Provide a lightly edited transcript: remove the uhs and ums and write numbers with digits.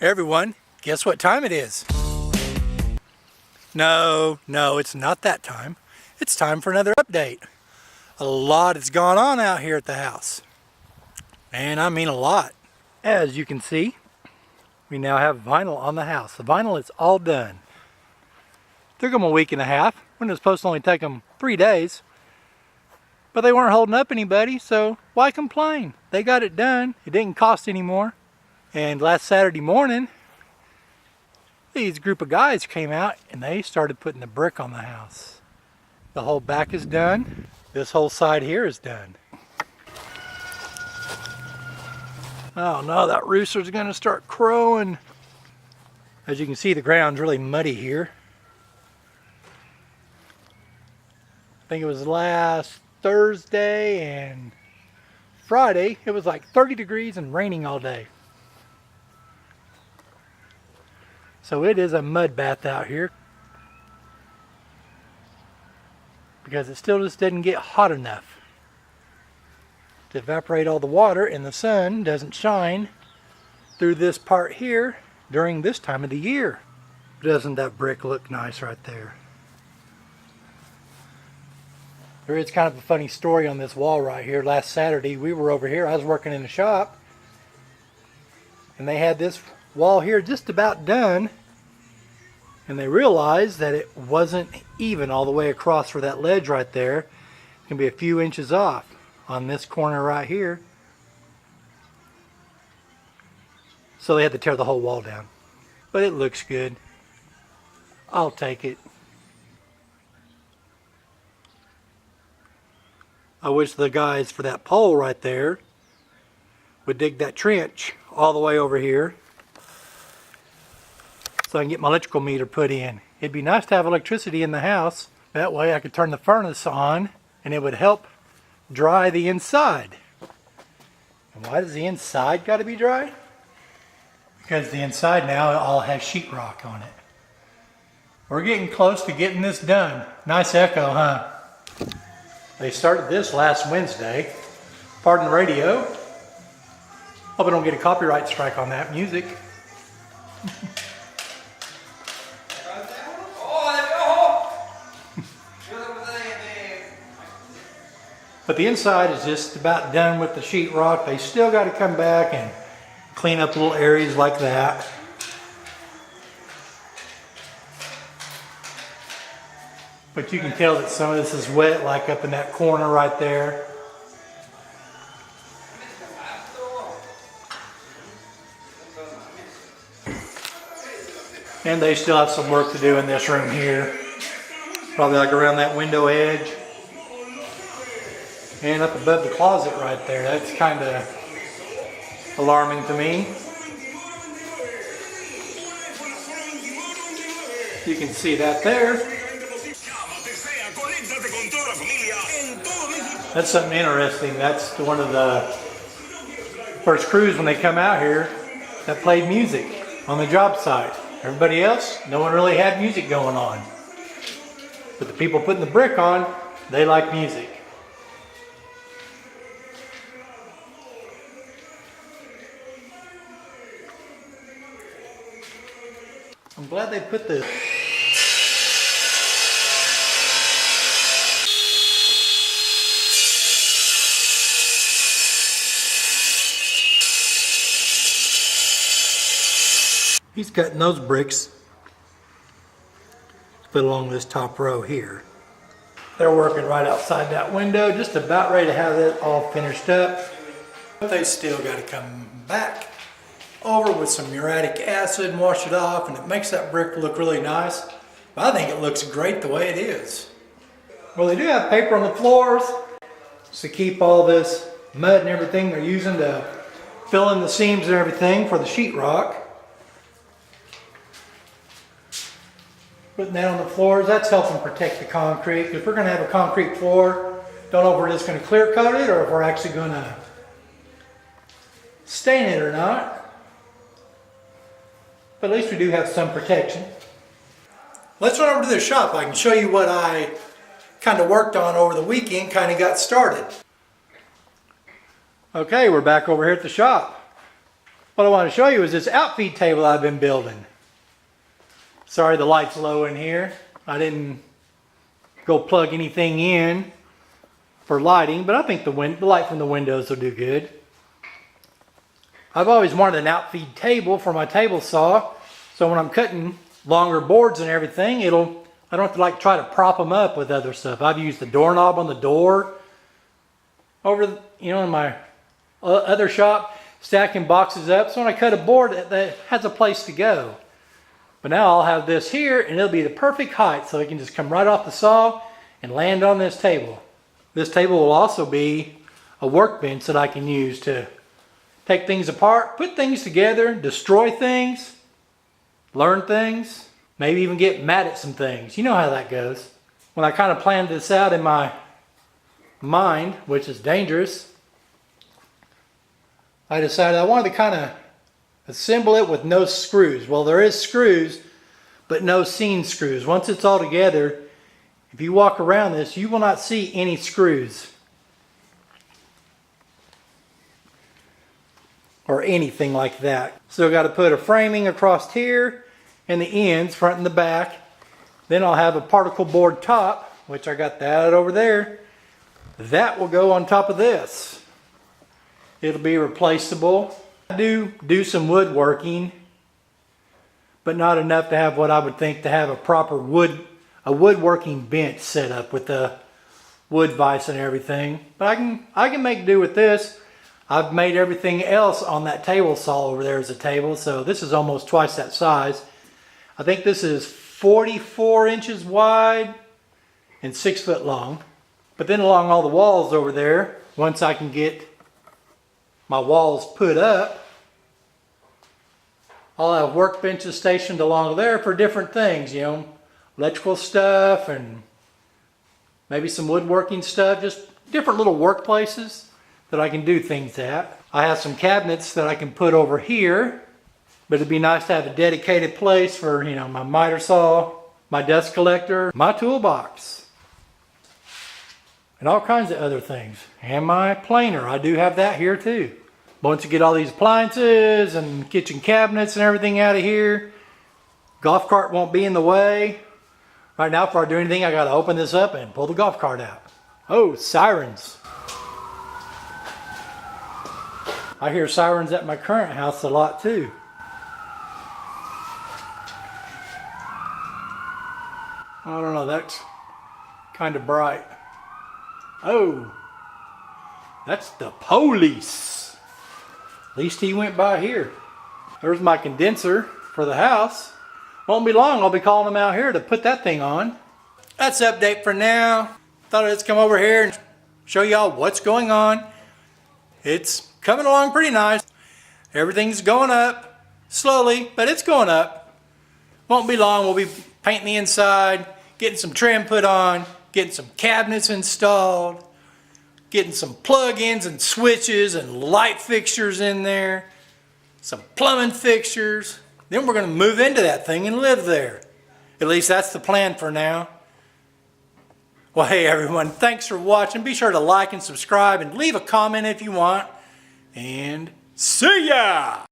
Everyone, guess what time it is? No, it's not that time. It's time for another update. A lot has gone on out here at the house. And I mean a lot. As you can see, we now have vinyl on the house. The vinyl is all done. Took them a week and a half when it was supposed to only take them 3 days. But they weren't holding up anybody, so why complain? They got it done. It didn't cost any more. And last Saturday morning, these group of guys came out and they started putting the brick on the house. The whole back is done. This whole side here is done. Oh no, that rooster's gonna start crowing. As you can see, the ground's really muddy here. I think it was last Thursday and Friday. It was like 30 degrees and raining all day. So it is a mud bath out here because it still just didn't get hot enough to evaporate all the water, and the sun doesn't shine through this part here during this time of the year. Doesn't that brick look nice right there? There is kind of a funny story on this wall right here. Last Saturday we were over here, I was working in the shop, and they had this wall here just about done, and they realized that it wasn't even all the way across for that ledge right there. It's going to be a few inches off on this corner right here. So they had to tear the whole wall down. But it looks good. I'll take it. I wish the guys for that pole right there would dig that trench all the way over here so I can get my electrical meter put in. It'd be nice to have electricity in the house. That way I could turn the furnace on and it would help dry the inside. And why does the inside got to be dry? Because the inside now all has sheetrock on it. We're getting close to getting this done. Nice echo, huh? They started this last Wednesday. Pardon the radio. Hope I don't get a copyright strike on that music. But the inside is just about done with the sheetrock. They still got to come back and clean up little areas like that. But you can tell that some of this is wet, like up in that corner right there. And they still have some work to do in this room here. Probably like around that window edge. And up above the closet right there. That's kind of alarming to me. You can see that there. That's something interesting. That's one of the first crews when they come out here that played music on the job site. Everybody else, no one really had music going on. But the people putting the brick on, they like music. I'm glad they put this. He's cutting those bricks to put along this top row here. They're working right outside that window, just about ready to have it all finished up. But they still got to come back over with some muriatic acid and wash it off, and it makes that brick look really nice. But I think it looks great the way it is. Well, they do have paper on the floors to keep all this mud and everything they're using to fill in the seams and everything for the sheetrock. Putting that on the floors, that's helping protect the concrete. If we're going to have a concrete floor, don't know if we're just going to clear coat it or if we're actually going to stain it or not. But at least we do have some protection. Let's run over to the shop. I can show you what I kind of worked on over the weekend, kind of got started. Okay, we're back over here at the shop. What I want to show you is this outfeed table I've been building. Sorry the light's low in here. I didn't go plug anything in for lighting, but I think the light from the windows will do good. I've always wanted an outfeed table for my table saw, so when I'm cutting longer boards and everything, I don't have to try to prop them up with other stuff. I've used the doorknob on the door over, in my other shop, stacking boxes up, so when I cut a board that has a place to go. But now I'll have this here, and it'll be the perfect height, so it can just come right off the saw and land on this table. This table will also be a workbench that I can use to take things apart, put things together, destroy things, learn things, maybe even get mad at some things. You know how that goes. When I kind of planned this out in my mind, which is dangerous, I decided I wanted to kind of assemble it with no screws. Well, there is screws, but no seam screws. Once it's all together, if you walk around this, you will not see any screws or anything like that. So I've got to put a framing across here and the ends, front and the back. Then I'll have a particle board top, which I got that over there. That will go on top of this. It'll be replaceable. I do some woodworking, but not enough to have what I would think to have a proper woodworking bench set up with the wood vise and everything. But I can make do with this. I've made everything else on that table saw over there as a table, so this is almost twice that size. I think this is 44 inches wide and 6 foot long. But then along all the walls over there, once I can get my walls put up, I'll have workbenches stationed along there for different things, electrical stuff and maybe some woodworking stuff, just different little workplaces that I can do things at. I have some cabinets that I can put over here, but it'd be nice to have a dedicated place for, my miter saw, my dust collector, my toolbox, and all kinds of other things. And my planer, I do have that here too. Once you get all these appliances and kitchen cabinets and everything out of here, golf cart won't be in the way. Right now, before I do anything, I gotta open this up and pull the golf cart out. Oh, sirens. I hear sirens at my current house a lot too. I don't know, that's kind of bright. Oh, that's the police. At least he went by here. There's my condenser for the house. Won't be long, I'll be calling him out here to put that thing on. That's the update for now. Thought I'd just come over here and show y'all what's going on. It's coming along pretty nice. Everything's going up slowly, but it's going up. Won't be long, we'll be painting the inside, getting some trim put on, getting some cabinets installed, getting some plug-ins and switches and light fixtures in there, some plumbing fixtures. Then we're going to move into that thing and live there. At least that's the plan for now. Well, hey everyone, thanks for watching. Be sure to like and subscribe and leave a comment if you want. And see ya!